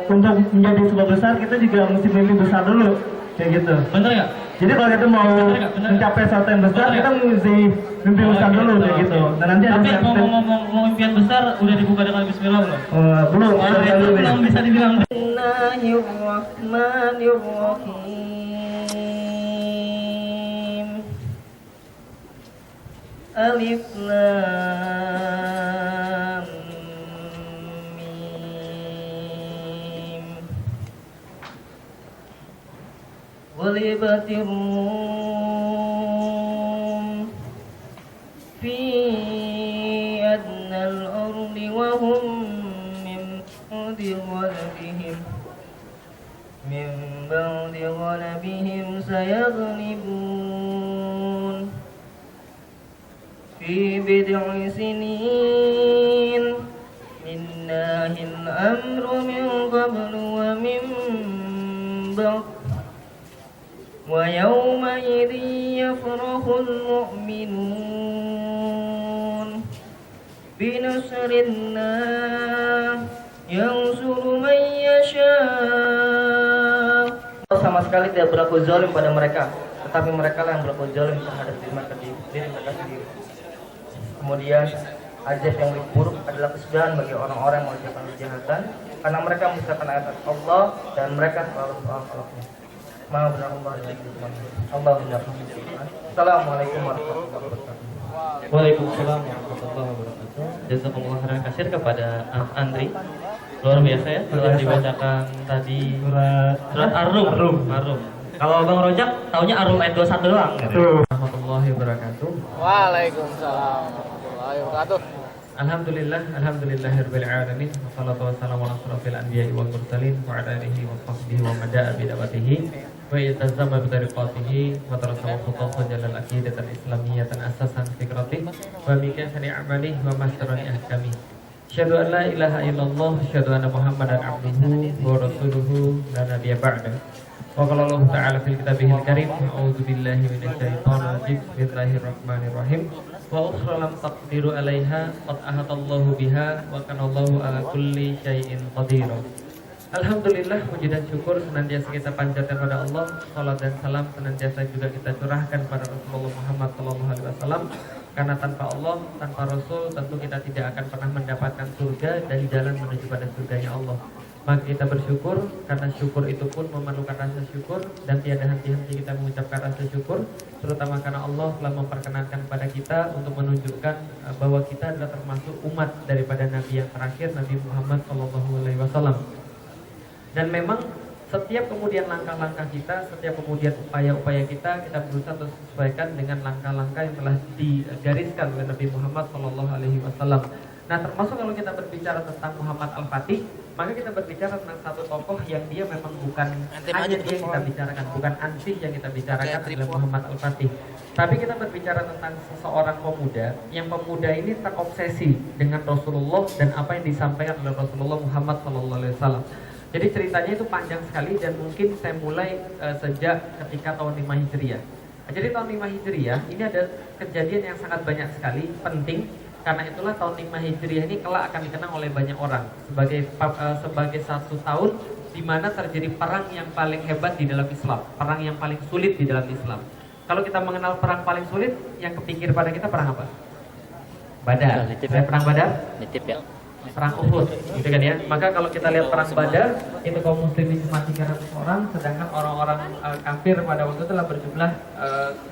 untuk menjadi sebuah besar kita juga mesti mimpi besar dulu, kayak gitu. Bener nggak? Jadi kalau kita mau Bener. mencapai sesuatu yang besar, Bener kita mesti mimpi besar dulu, kayak gitu. Dan nanti Tapi ada mau impian besar udah dibuka dengan Bismillah belum? belum. Nah, itu belum bisa dibilang. Bismillahirrahmanirrahim. Alif Lam Mim. Ghulibatir Rum fi adnal ardi wa hum min ba'di ghalabihim sayaghlibun fi bid'i sinin lillahi al-amru min qablu wa min ba'd wa yawma idhin yafrahul mu'minun binusrillah yansuru man yasha. Sama sekali tidak berlaku zalim pada mereka, tetapi mereka lah yang berlaku zalim terhadap diri mereka sendiri. Kemudian azab yang lebih buruk adalah kesudahan bagi orang-orang yang mengerjakan kejahatan, karena mereka mendustakan ayat Allah dan mereka selalu Allah. Maha benar Allah dan Allah benar. Assalamualaikum warahmatullahi wabarakatuh. Waalaikumsalam warahmatullahi wabarakatuh. Jazakumullah khairan katsir kepada Andri. Luar biasa ya, telah dibacakan tadi surat Ar-Rum. Kalau Bang Rojak taunya Ar-Rum ayat 21 doang. Warahmatullahi wabarakatuh. Waalaikumsalam warahmatullahi wabarakatuh. Alhamdulillahirabbil alamin. Wassalatu wassalamu ala asyrofil anbiya'i wal mursalin wa ala alihi wa sahbihi wa mada'a bi da'watihi wa iltazama bi tariqatihi wa tarasama khutwatan jalal aqidatan islamiyatan asasan fikrati wa mikasani amali wa masdarani ahkami. Asyhadu an la ilaha illallah, asyhadu anna Muhammadan abduhu wa rasuluhu la nabiyya ba'da. Wa qala Allah ta'ala fil kitabihil karim, a'udzu billahi minasyaitonir rajim. Bismillahirrahmanirrahim. Wa ukhra lam taqdiru 'alaiha qad ahatallahu biha wa kana Allahu 'ala kulli syai'in qadir. Alhamdulillah, puji dan syukur senantiasa kita panjatkan pada Allah. Salat dan salam senantiasa juga kita curahkan pada Rasulullah Muhammad sallallahu alaihi wasallam. Karena tanpa Allah, tanpa Rasul, tentu kita tidak akan pernah mendapatkan surga dan jalan menuju pada surganya Allah. Maka kita bersyukur, karena syukur itu pun memerlukan rasa syukur, dan tiada henti-henti kita mengucapkan rasa syukur, terutama karena Allah telah memperkenankan kepada kita untuk menunjukkan bahwa kita adalah termasuk umat daripada Nabi yang terakhir, Nabi Muhammad SAW. Dan memang setiap kemudian langkah-langkah kita, setiap kemudian upaya-upaya kita berusaha untuk sesuaikan dengan langkah-langkah yang telah digariskan oleh Nabi Muhammad SAW. Nah, termasuk kalau kita berbicara tentang Muhammad Al-Fatih, maka kita berbicara tentang satu tokoh yang dia memang bukan hanya dia yang kita bicarakan, bukan ansih yang kita bicarakan adalah Muhammad Al-Fatih. Tapi kita berbicara tentang seseorang pemuda, yang pemuda ini terobsesi dengan Rasulullah dan apa yang disampaikan oleh Rasulullah Muhammad SAW. Jadi ceritanya itu panjang sekali dan mungkin saya mulai sejak ketika tahun 5 Hijriah. Jadi tahun 5 Hijriah ini ada kejadian yang sangat banyak sekali, penting. Karena itulah tahun 5 Hijriah ini kelak akan dikenang oleh banyak orang sebagai satu tahun di mana terjadi perang yang paling hebat di dalam Islam, perang yang paling sulit di dalam Islam. Kalau kita mengenal perang paling sulit, yang kepikir pada kita perang apa? Badar. Perang Badar? Nitip ya. Perang Uhud, gitu kan ya. Maka kalau kita lihat perang Badar, itu kaum muslimin cuma 300 orang, sedangkan orang-orang kafir pada waktu itu telah berjumlah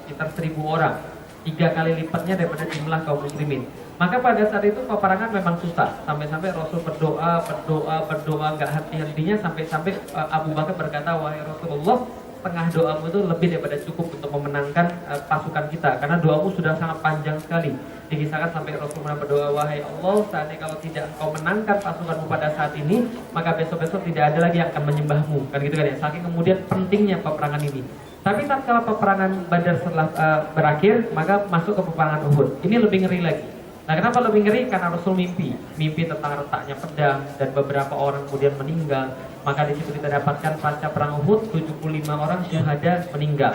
sekitar 1000 orang. 3 kali lipatnya daripada jumlah kaum muslimin. Maka pada saat itu peperangan memang susah, sampai-sampai Rasul berdoa nggak henti-hentinya, sampai-sampai Abu Bakar berkata, wahai Rasulullah, setengah doamu itu lebih daripada cukup untuk memenangkan pasukan kita, karena doamu sudah sangat panjang sekali. Dikisahkan sampai Rasulullah berdoa, wahai Allah, saatnya kalau tidak engkau menangkan pasukanmu pada saat ini, maka besok-besok tidak ada lagi yang akan menyembahmu, kan gitu kan ya. Saking kemudian pentingnya peperangan ini. Tapi tatkala peperangan Badar setelah berakhir, maka masuk ke peperangan Uhud. Ini lebih ngeri lagi. Nah, kenapa lebih ngeri? Karena Rasul mimpi tentang retaknya pedang dan beberapa orang kemudian meninggal. Maka di situ kita dapatkan pasca perang Uhud 75 orang syuhada meninggal.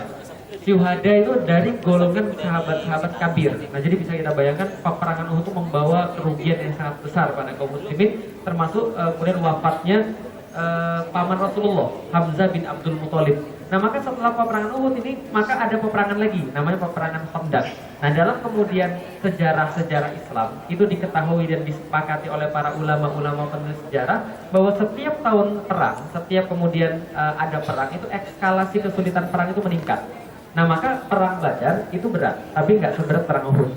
Syuhada itu dari golongan sahabat-sahabat kabir. Nah, jadi bisa kita bayangkan peperangan Uhud itu membawa kerugian yang sangat besar pada kaum muslimin, termasuk kemudian wafatnya paman Rasulullah, Hamzah bin Abdul Muthalib. Nah, maka setelah peperangan Uhud ini, maka ada peperangan lagi, namanya peperangan Khandaq. Nah, dalam kemudian sejarah-sejarah Islam, itu diketahui dan disepakati oleh para ulama-ulama penulis sejarah, bahwa setiap tahun perang, setiap kemudian ada perang, itu eskalasi kesulitan perang itu meningkat. Nah, maka perang Badar itu berat, tapi nggak seberat perang Uhud.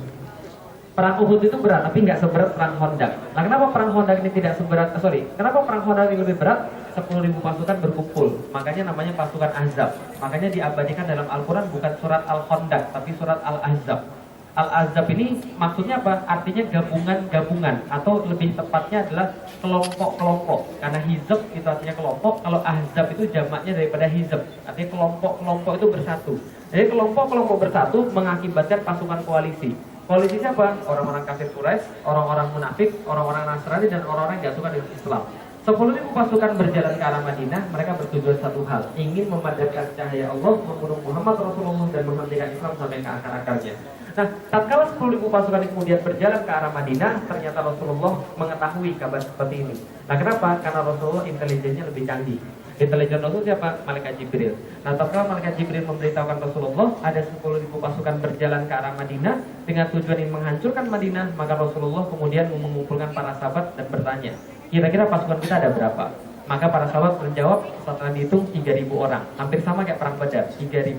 Perang Uhud itu berat, tapi nggak seberat perang Khandaq. Nah, kenapa perang Khandaq ini tidak seberat? Kenapa perang Khandaq ini lebih berat? 10.000 pasukan berkumpul, makanya namanya pasukan Ahzab. Makanya diabadikan dalam Al-Quran bukan surat Al-Khandaq, tapi surat Al-Ahzab. Al-Ahzab ini maksudnya apa? Artinya gabungan-gabungan, atau lebih tepatnya adalah kelompok-kelompok. Karena hizab itu artinya kelompok, kalau Ahzab itu jamaknya daripada hizab, artinya kelompok-kelompok itu bersatu. Jadi kelompok-kelompok bersatu mengakibatkan pasukan koalisi. Koalisi siapa? Orang-orang kafir Quraisy, orang-orang munafik, orang-orang Nasrani, dan orang-orang yang gak suka dengan Islam. 10.000 pasukan berjalan ke arah Madinah, mereka bertujuan satu hal, ingin memadamkan cahaya Allah, membunuh Muhammad Rasulullah, dan menghentikan Islam sampai ke akar-akarnya. Nah, tatkala 10.000 pasukan kemudian berjalan ke arah Madinah, ternyata Rasulullah mengetahui kabar seperti ini. Nah, kenapa? Karena Rasulullah intelijennya lebih canggih. Intelijen Rasul siapa? Malaikat Jibril. Nah, tatkala Malaikat Jibril memberitahukan Rasulullah ada 10.000 pasukan berjalan ke arah Madinah dengan tujuan ingin menghancurkan Madinah, maka Rasulullah kemudian mengumpulkan para sahabat dan bertanya, kira-kira pasukan kita ada berapa? Maka para sahabat menjawab setelah dihitung 3.000 orang. Hampir sama kayak perang Badar, 3.000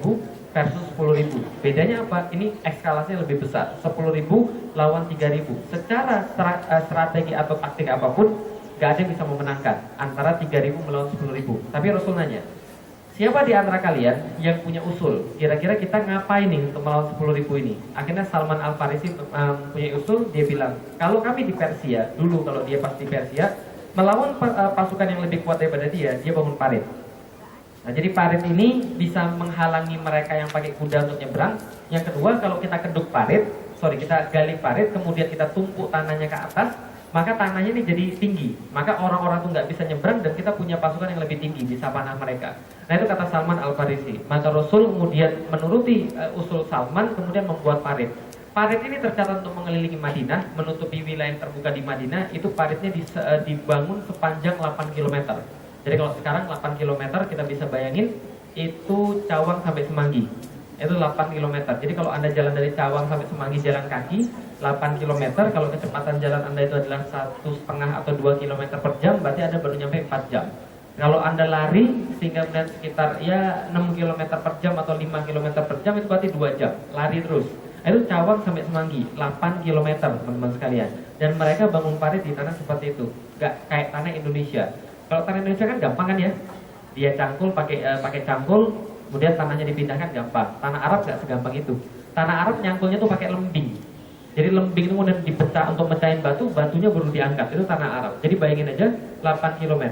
versus 10.000. Bedanya apa? Ini eskalasinya lebih besar. 10.000 lawan 3.000. Secara strategi atau taktik apapun, gak ada yang bisa memenangkan antara 3.000 melawan 10.000. Tapi Rasul nanya, siapa di antara kalian yang punya usul? Kira-kira kita ngapain nih untuk melawan 10.000 ini? Akhirnya Salman Al-Farisi punya usul, dia bilang, kalau kami di Persia, dulu kalau dia pas di Persia, melawan pasukan yang lebih kuat daripada dia bangun parit. Nah, jadi parit ini bisa menghalangi mereka yang pakai kuda untuk nyebrang. Yang kedua, kalau kita kita gali parit, kemudian kita tumpuk tanahnya ke atas, maka tanahnya ini jadi tinggi. Maka orang-orang itu nggak bisa nyebrang dan kita punya pasukan yang lebih tinggi, bisa panah mereka. Nah, itu kata Salman Al-Farisi. Maka Rasul kemudian menuruti usul Salman, kemudian membuat parit. Parit ini tercatat untuk mengelilingi Madinah, menutupi wilayah terbuka di Madinah. Itu paritnya dibangun sepanjang 8 km. Jadi kalau sekarang 8 km kita bisa bayangin itu Cawang sampai Semanggi. Itu 8 km. Jadi kalau Anda jalan dari Cawang sampai Semanggi jalan kaki 8 km, kalau kecepatan jalan Anda itu adalah 1,5 atau 2 km per jam, berarti Anda baru nyampe 4 jam. Kalau Anda lari sehingga kemudian sekitar 6 km per jam atau 5 km per jam, itu berarti 2 jam lari terus. Itu Cawang sampai Semanggi 8 km teman-teman sekalian. Dan mereka bangun parit di tanah seperti itu, gak kayak tanah Indonesia. Kalau tanah Indonesia kan gampang kan ya, dia cangkul pakai cangkul, kemudian tanahnya dipindahkan gampang. Tanah Arab gak segampang itu. Tanah Arab nyangkulnya tuh pakai lembing. Jadi lembing itu kemudian dipecah untuk mecahin batu, batunya baru diangkat. Itu tanah Arab. Jadi bayangin aja 8 km,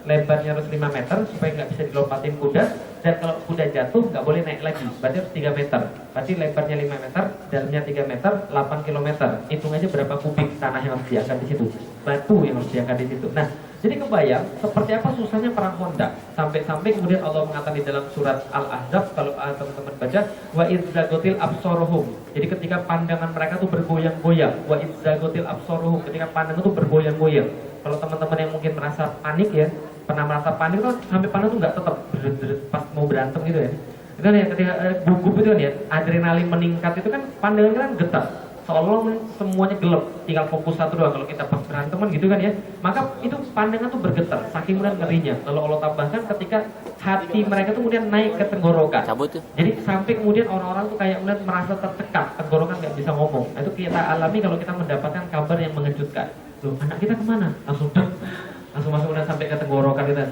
lebarnya harus 5 meter supaya nggak bisa dilompatin kuda. Dan kalau kuda jatuh nggak boleh naik lagi, berarti harus 3 meter. Berarti lebarnya 5 meter, dalamnya 3 meter, 8 km. Hitung aja berapa kubik tanah yang harus diangkat di situ, batu yang harus diangkat di situ. Nah, jadi kebayang seperti apa susahnya perang Khandaq. Sampai kemudian Allah mengatakan di dalam surat Al-Ahzab, kalau teman-teman baca, wa idzagotil absaruhum. Jadi ketika pandangan mereka tuh bergoyang-goyang, wa idzagotil absaruhum, ketika pandangan tuh bergoyang-goyang. Kalau teman-teman yang mungkin merasa panik ya, pernah merasa panik tuh sampai pandangan tuh nggak tetap pas mau berantem gitu ya. Itu kan ya ketika gugup itu kan ya, adrenalin meningkat itu kan pandangan kan getar. Seolah-olah semuanya gelap, tinggal fokus satu doang. Kalau kita pas berantem gitu kan ya, maka itu pandangan tuh bergetar, saking kemudian ngerinya. Lalu Allah tambahkan ketika hati mereka tuh kemudian naik ke tenggorokan. Jadi sampai kemudian orang-orang tuh kayak kemudian merasa tertekan, tenggorokan nggak bisa ngomong. Nah, itu kita alami kalau kita mendapatkan kabar yang mengejutkan. Loh, anak kita kemana? Langsung masuk kemudian sampai ke tenggorokan kita.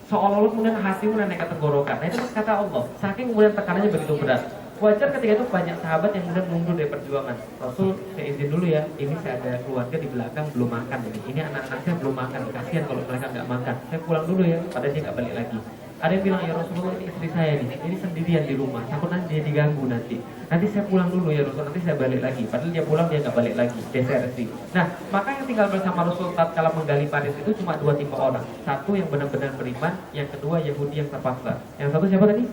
Seolah-olah kemudian hati kemudian naik ke tenggorokan. Nah, itu kata Allah, saking kemudian tekanannya begitu berat. Wajar ketika itu banyak sahabat yang kemudian mundur dari perjuangan. Rasul, saya izin dulu ya, ini saya ada keluarga di belakang belum makan. Ini anak-anak saya belum makan, kasihan kalau mereka nggak makan. Saya pulang dulu ya, padahal dia nggak balik lagi. Ada yang bilang, ya Rasulullah, ini istri saya nih, ini sendirian di rumah, takut nanti dia diganggu nanti. Nanti saya pulang dulu ya Rasul, nanti saya balik lagi. Padahal dia pulang, dia nggak balik lagi, desersi. Nah, maka yang tinggal bersama Rasul tatkala menggali parit itu cuma 2 tipe orang. Satu yang benar-benar beriman, yang kedua Yahudi yang terpaksa. Yang satu siapa tadi?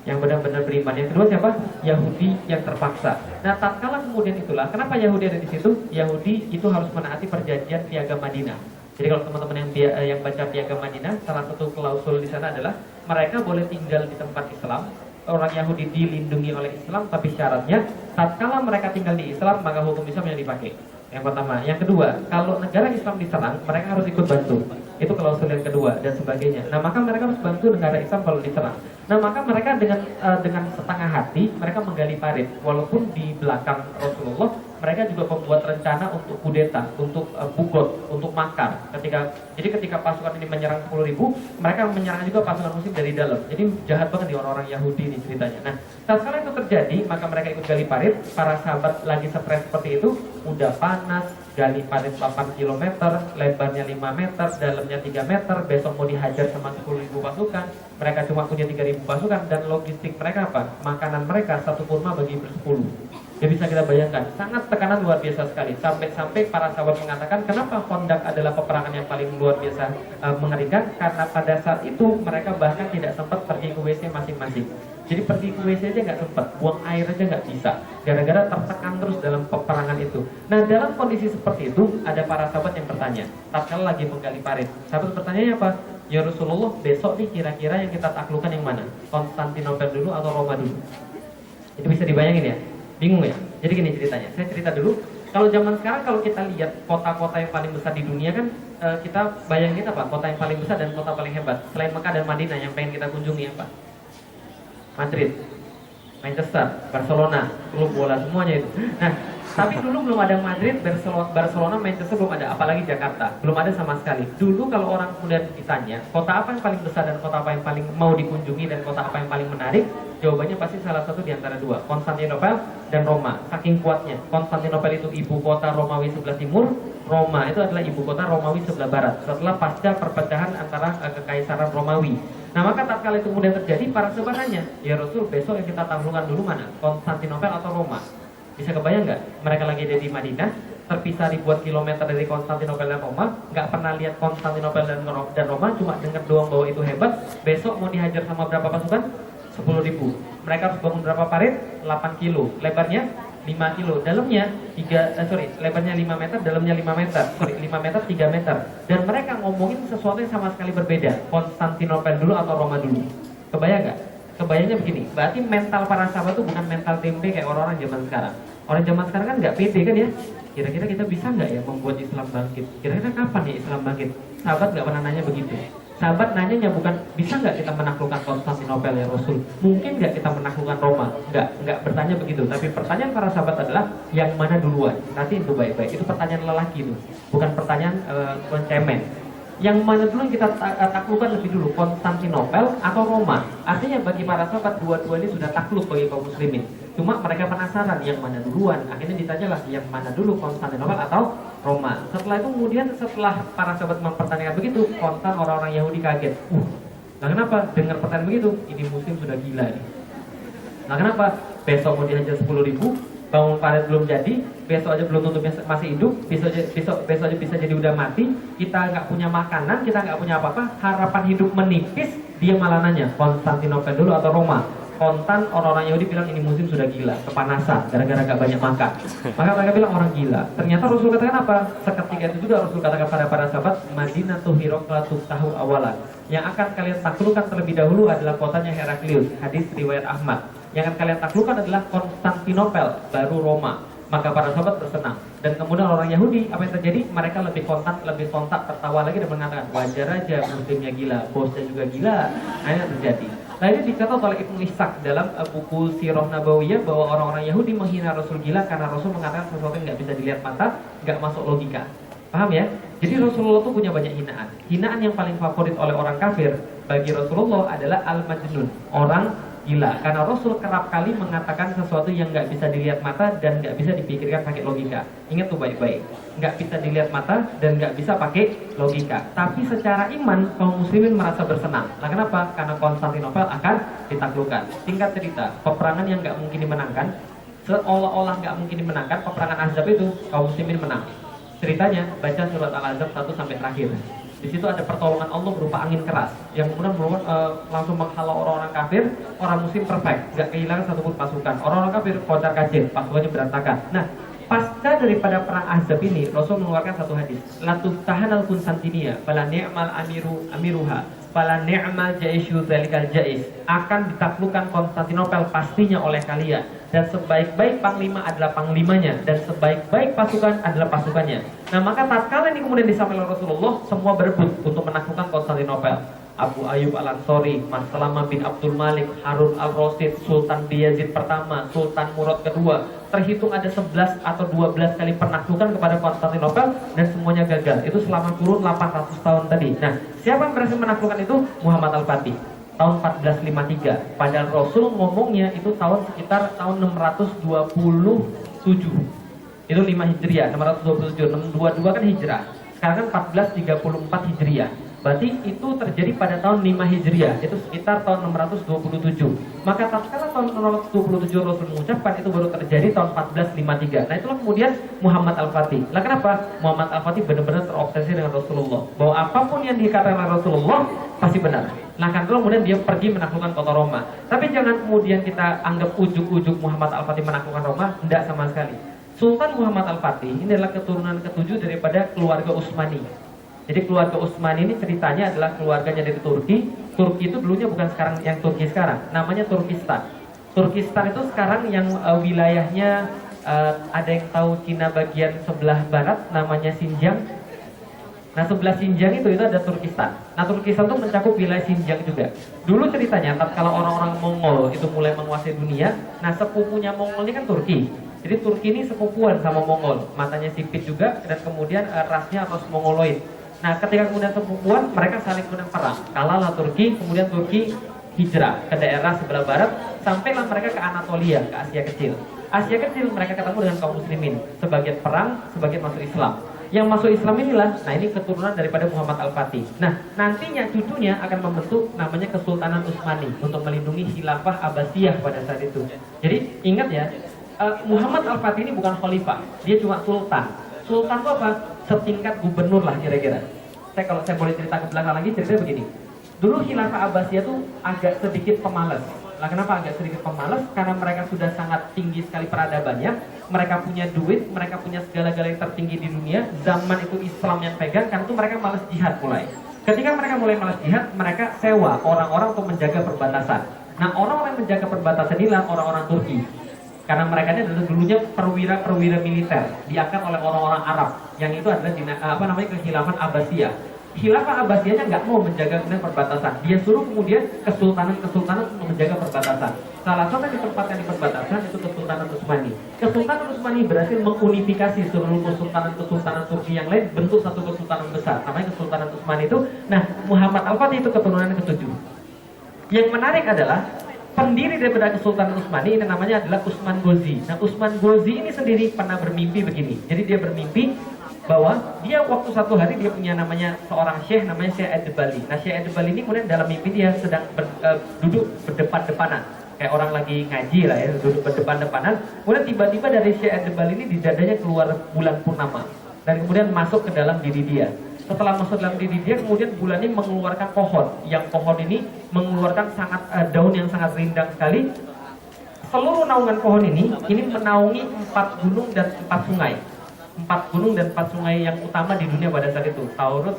Yang benar-benar beriman. Yang kedua siapa? Yahudi yang terpaksa. Nah, tatkala kemudian itulah, kenapa Yahudi ada di situ? Yahudi itu harus menaati perjanjian piagam Madinah. Jadi kalau teman-teman yang baca Piagam Madinah, salah satu klausul di sana adalah mereka boleh tinggal di tempat Islam. Orang Yahudi dilindungi oleh Islam, tapi syaratnya tatkala mereka tinggal di Islam maka hukum Islam yang dipakai. Yang pertama, yang kedua, kalau negara Islam diserang, mereka harus ikut bantu. Itu klausul yang kedua dan sebagainya. Nah, maka mereka harus bantu negara Islam kalau diserang. Nah, maka mereka dengan setengah hati mereka menggali parit, walaupun di belakang Rasulullah mereka juga membuat rencana untuk kudeta, untuk bugot, untuk makar. Ketika pasukan ini menyerang 10.000, mereka menyerang juga pasukan muslim dari dalam. Jadi jahat banget di orang-orang Yahudi ini ceritanya. Nah, setelah itu terjadi, maka mereka ikut gali parit. Para sahabat lagi stres seperti itu, udah panas, gali parit 8 km, lebarnya 5 meter, dalamnya 3 meter. Besok mau dihajar sama 10.000 pasukan. Mereka cuma punya 3.000 pasukan dan logistik mereka apa? Makanan mereka satu kurma bagi ber-10. Ya bisa kita bayangkan, sangat tekanan luar biasa sekali. Sampai para sahabat mengatakan, kenapa Khandaq adalah peperangan yang paling luar biasa mengerikan? Karena pada saat itu mereka bahkan tidak sempat pergi ke WC masing-masing. Jadi pergi ke WC aja nggak sempat, buang air aja nggak bisa, gara-gara tertekan terus dalam peperangan itu. Nah, dalam kondisi seperti itu, ada para sahabat yang bertanya, tatkala lagi menggali parit. Sahabat bertanya apa? Ya Rasulullah, besok nih kira-kira yang kita taklukkan yang mana? Konstantinopel dulu atau Roma dulu? Itu bisa dibayangin ya? Bingung ya? Jadi gini ceritanya, saya cerita dulu. Kalau zaman sekarang kalau kita lihat kota-kota yang paling besar di dunia kan, kita bayangin apa? Kota yang paling besar dan kota paling hebat selain Mekah dan Madinah yang pengen kita kunjungi apa? Madrid, Manchester, Barcelona, klub bola semuanya itu. Nah, tapi dulu belum ada Madrid, Barcelona, Manchester belum ada, apalagi Jakarta, belum ada sama sekali. Dulu kalau orang kemudian ditanya, kota apa yang paling besar dan kota apa yang paling mau dikunjungi dan kota apa yang paling menarik, jawabannya pasti salah satu di antara dua, Konstantinopel dan Roma. Saking kuatnya, Konstantinopel itu ibu kota Romawi sebelah timur, Roma itu adalah ibu kota Romawi sebelah barat. Setelah pasca perpecahan antara kekaisaran Romawi. Nah, maka tatkala itu kemudian terjadi, para sahabat tanya, ya Rasul, besok yang kita taklukkan dulu mana? Konstantinopel atau Roma? Bisa kebayang nggak? Mereka lagi ada di Madinah, terpisah ribuan kilometer dari Konstantinopel dan Roma, nggak pernah lihat Konstantinopel dan Roma, cuma dengar doang bahwa itu hebat. Besok mau dihajar sama berapa pasukan? 10.000. Mereka harus bangun berapa parit? 8 kilo. Lebarnya 5 kilo. Dalamnya lebarnya 5 meter, dalamnya 5 meter. 5 meter, 3 meter. Dan mereka ngomongin sesuatu yang sama sekali berbeda. Konstantinopel dulu atau Roma dulu? Kebayang nggak? Kebayangnya begini, berarti mental para sahabat itu bukan mental tempe kayak orang-orang zaman sekarang. Orang zaman sekarang kan nggak pede kan ya? Kira-kira kita bisa nggak ya membuat Islam bangkit? Kira-kira kapan ya Islam bangkit? Sahabat nggak pernah nanya begitu. Sahabat nanyanya bukan bisa nggak kita menaklukkan Konstantinopel ya Rasul? Mungkin nggak kita menaklukkan Roma? Nggak bertanya begitu. Tapi pertanyaan para sahabat adalah yang mana duluan? Nanti itu baik-baik. Itu pertanyaan lelaki itu, bukan pertanyaan cemen. Yang mana dulu yang kita taklukkan lebih dulu, Konstantinopel atau Roma? Artinya bagi para sahabat dua-dua ini sudah takluk bagi kaum muslimin. Cuma mereka penasaran yang mana duluan. Akhirnya ditanyalah yang mana dulu, Konstantinopel atau Roma. Setelah itu kemudian setelah para sahabat mempertanyakan begitu, kontan orang-orang Yahudi kaget. Nah kenapa? Dengar pertanyaan begitu, ini muslim sudah gila nih. Nah kenapa? Besok mau dihajar 10.000, bangun parit belum jadi, besok aja belum tentu masih hidup, besok aja bisa jadi udah mati, kita nggak punya makanan, kita nggak punya apa-apa, harapan hidup menipis, dia malah nanya, Konstantinopel dulu atau Roma? Kontan orang-orang Yahudi bilang ini muslim sudah gila, kepanasan, gara-gara gak banyak makan. Maka mereka bilang orang gila. Ternyata Rasul katakan apa? Seketika itu juga Rasul katakan pada para sahabat, Madinatul Hiroklatu tahu awalan. Yang akan kalian taklukkan terlebih dahulu adalah kotanya Heraklius, hadis riwayat Ahmad. Yang akan kalian taklukkan adalah Konstantinopel, baru Roma. Maka para sahabat bersenang. Dan kemudian orang Yahudi, apa yang terjadi? Mereka lebih kontak, tertawa lagi dan mengatakan, wajar aja muslimnya gila, bosnya juga gila. Nah, ini terjadi. Nah, ini dicatat oleh Ibnu Ishaq dalam buku Sirah Nabawiyah bahwa orang-orang Yahudi menghina Rasul gila karena Rasul mengatakan sesuatu yang nggak bisa dilihat mata, nggak masuk logika. Paham ya? Jadi Rasulullah itu punya banyak hinaan. Hinaan yang paling favorit oleh orang kafir bagi Rasulullah adalah al-majnun, orang gila. Karena Rasul kerap kali mengatakan sesuatu yang nggak bisa dilihat mata dan nggak bisa dipikirkan pakai logika. Ingat tuh baik-baik, nggak bisa dilihat mata dan nggak bisa pakai logika. Tapi secara iman kaum muslimin merasa bersenang. Nah kenapa? Karena Konstantinopel akan ditaklukkan. Singkat cerita, peperangan yang nggak mungkin dimenangkan, seolah-olah nggak mungkin dimenangkan, peperangan Ahzab itu kaum muslimin menang. Ceritanya baca surat Al-Ahzab 1 sampai terakhir. Di situ ada pertolongan Allah berupa angin keras yang kemudian langsung menghalau orang-orang kafir. Orang muslim perfect, nggak kehilangan satupun pasukan. Orang-orang kafir kocar kacir, pasukannya berantakan. Nah, pasca daripada perang Ahzab ini, Rasul mengeluarkan satu hadis, la tuftahanal Konstantinia fala ni'mal amiruha fala ni'mal jaisyu dzalikal jais, akan ditaklukkan Konstantinopel pastinya oleh kalian, dan sebaik-baik panglima adalah panglimanya, dan sebaik-baik pasukan adalah pasukannya. Nah, maka tatkala ini kemudian disampaikan oleh Rasulullah, semua berebut untuk menaklukkan Konstantinopel. Abu Ayyub Al-Ansari, Mas Salamah bin Abdul Malik, Harun Al-Rasyid, Sultan Bayezid pertama, Sultan Murad kedua, terhitung ada 11 atau 12 kali penaklukan kepada Konstantinopel dan semuanya gagal. Itu selama kurun 800 tahun tadi. Nah, siapa yang berhasil menaklukkan itu? Muhammad Al-Fatih tahun 1453. Padahal Rasul ngomongnya itu sekitar tahun 627. Itu 5 Hijriah, 627, 622 kan Hijrah. Sekarang kan 1434 Hijriah. Berarti itu terjadi pada tahun 5 Hijriah, itu sekitar tahun 627. Maka tatkala tahun 627 Rasul mengucapkan, itu baru terjadi tahun 1453. Nah, itulah kemudian Muhammad Al-Fatih. Lah kenapa? Muhammad Al-Fatih benar-benar terobsesi dengan Rasulullah, bahwa apapun yang dikatakan Rasulullah pasti benar. Nah, kan kemudian dia pergi menaklukkan kota Roma. Tapi jangan kemudian kita anggap ujuk-ujuk Muhammad Al-Fatih menaklukkan Roma, tidak sama sekali. Sultan Muhammad Al-Fatih ini adalah keturunan ke-7 daripada keluarga Utsmani. Jadi keluarga Utsmani ini ceritanya adalah keluarganya dari Turki. Turki itu dulunya bukan sekarang yang Turki sekarang, namanya Turkistan. Turkistan itu sekarang yang wilayahnya ada yang tahu Cina bagian sebelah barat, namanya Xinjiang. Nah, sebelah Xinjiang itu ada Turkistan. Nah, Turkistan itu mencakup wilayah Xinjiang juga. Dulu ceritanya, kalau orang-orang Mongol itu mulai menguasai dunia, nah sepupunya Mongol ini kan Turki. Jadi Turki ini sepupuan sama Mongol, matanya sipit juga, dan kemudian rasnya ras Mongoloid. Nah, ketika kemudian sepupuan, mereka saling kemudian perang. Kalahlah Turki, kemudian Turki hijrah ke daerah sebelah barat, sampailah mereka ke Anatolia, ke Asia Kecil. Asia Kecil mereka ketemu dengan kaum muslimin, sebagian perang, sebagian masuk Islam. Yang masuk Islam inilah, nah ini keturunan daripada Muhammad Al-Fatih. Nah, nantinya cucunya akan membentuk namanya Kesultanan Utsmani untuk melindungi khilafah Abbasiyah pada saat itu. Jadi ingat ya, Muhammad Al-Fatih ini bukan khalifah, dia cuma sultan. Sultan itu apa? Setingkat gubernur lah kira-kira. Kalau saya boleh cerita ke belakang lagi, ceritanya begini. Dulu khilafah Abbasiyah itu agak sedikit pemalas. Lah kenapa agak sedikit pemalas? Karena mereka sudah sangat tinggi sekali peradabannya. Mereka punya duit, mereka punya segala-gala yang tertinggi di dunia. Zaman itu Islam yang pegang, karena itu mereka malas jihad mulai. Ketika mereka mulai malas jihad, mereka sewa orang-orang untuk menjaga perbatasan. Nah, orang-orang yang menjaga perbatasan inilah orang-orang Turki. Karena mereka ini adalah dulunya perwira-perwira militer diangkat oleh orang-orang Arab, yang itu adalah kekhilafan Abbasiyah. Khilafah Abbasiyahnya nggak mau menjaga perbatasan, dia suruh kemudian kesultanan untuk menjaga perbatasan. Salah satu yang ditempatkan di perbatasan itu Kesultanan Utsmani. Kesultanan Utsmani berhasil mengunifikasi seluruh kesultanan Turki yang lain, bentuk satu kesultanan besar, namanya Kesultanan Utsmani itu. Nah, Muhammad Al-Fatih itu keturunan ke-7. Yang menarik adalah pendiri daripada Kesultanan Utsmani ini namanya adalah Utsman Ghozi. Nah, Utsman Ghozi ini sendiri pernah bermimpi begini. Jadi dia bermimpi bahwa dia waktu satu hari dia punya namanya seorang syekh namanya Syekh Ad-Dabali. Nah, Syekh Ad-Dabali ini kemudian dalam mimpi dia sedang duduk berdepan-depanan. Kayak orang lagi ngaji lah ya, duduk berdepan-depanan. Kemudian tiba-tiba dari Syekh Ad-Dabali ini di dadanya keluar bulan purnama. Dan kemudian masuk ke dalam diri dia. Setelah masuk dalam diri dia, kemudian bulan ini mengeluarkan pohon. Yang pohon ini mengeluarkan daun yang sangat rindang sekali. Seluruh naungan pohon ini menaungi 4 gunung dan 4 sungai. 4 gunung dan 4 sungai yang utama di dunia pada saat itu. Taurus,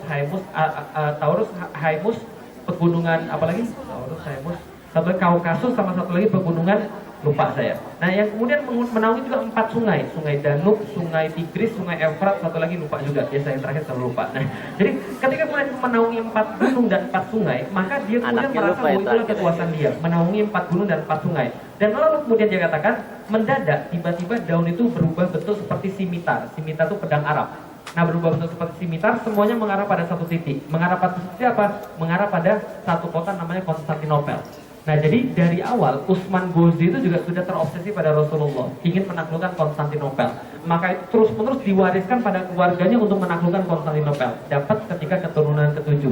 Haimus, pegunungan apalagi? Taurus, Haimus, sampai Kaukasus, sama satu lagi pegunungan lupa saya. Nah, yang kemudian menaungi juga 4 sungai, Sungai Danube, Sungai Tigris, Sungai Efrat, satu lagi lupa juga. Biasa yang terakhir selalu lupa. Nah, jadi ketika kemudian menaungi 4 gunung dan 4 sungai, maka dia kemudian merasa bahwa itulah kekuasaan dia, menaungi 4 gunung dan 4 sungai. Dan lalu kemudian dia katakan, mendadak tiba-tiba daun itu berubah bentuk seperti simitar. Simitar itu pedang Arab. Nah, berubah bentuk seperti simitar, semuanya mengarah pada satu titik. Mengarah pada titik apa? Mengarah pada satu kota namanya Konstantinopel. Nah, jadi dari awal Utsman Ghozi itu juga sudah terobsesi pada Rasulullah, ingin menaklukkan Konstantinopel. Maka itu terus-menerus diwariskan pada keluarganya untuk menaklukkan Konstantinopel. Dapat ketika keturunan ke-7.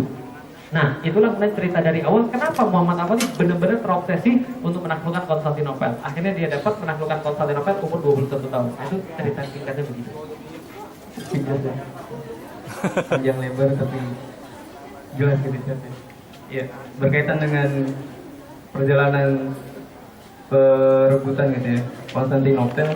Nah, itulah kemudian cerita dari awal kenapa Muhammad Al-Fatih benar-benar terobsesi untuk menaklukkan Konstantinopel. Akhirnya dia dapat menaklukkan Konstantinopel umur 21 tahun. Nah, itu cerita singkatnya begitu. Panjang lebar tapi jelas ceritanya. Ya, berkaitan dengan perjalanan perebutan gitu ya, Konstantinopel.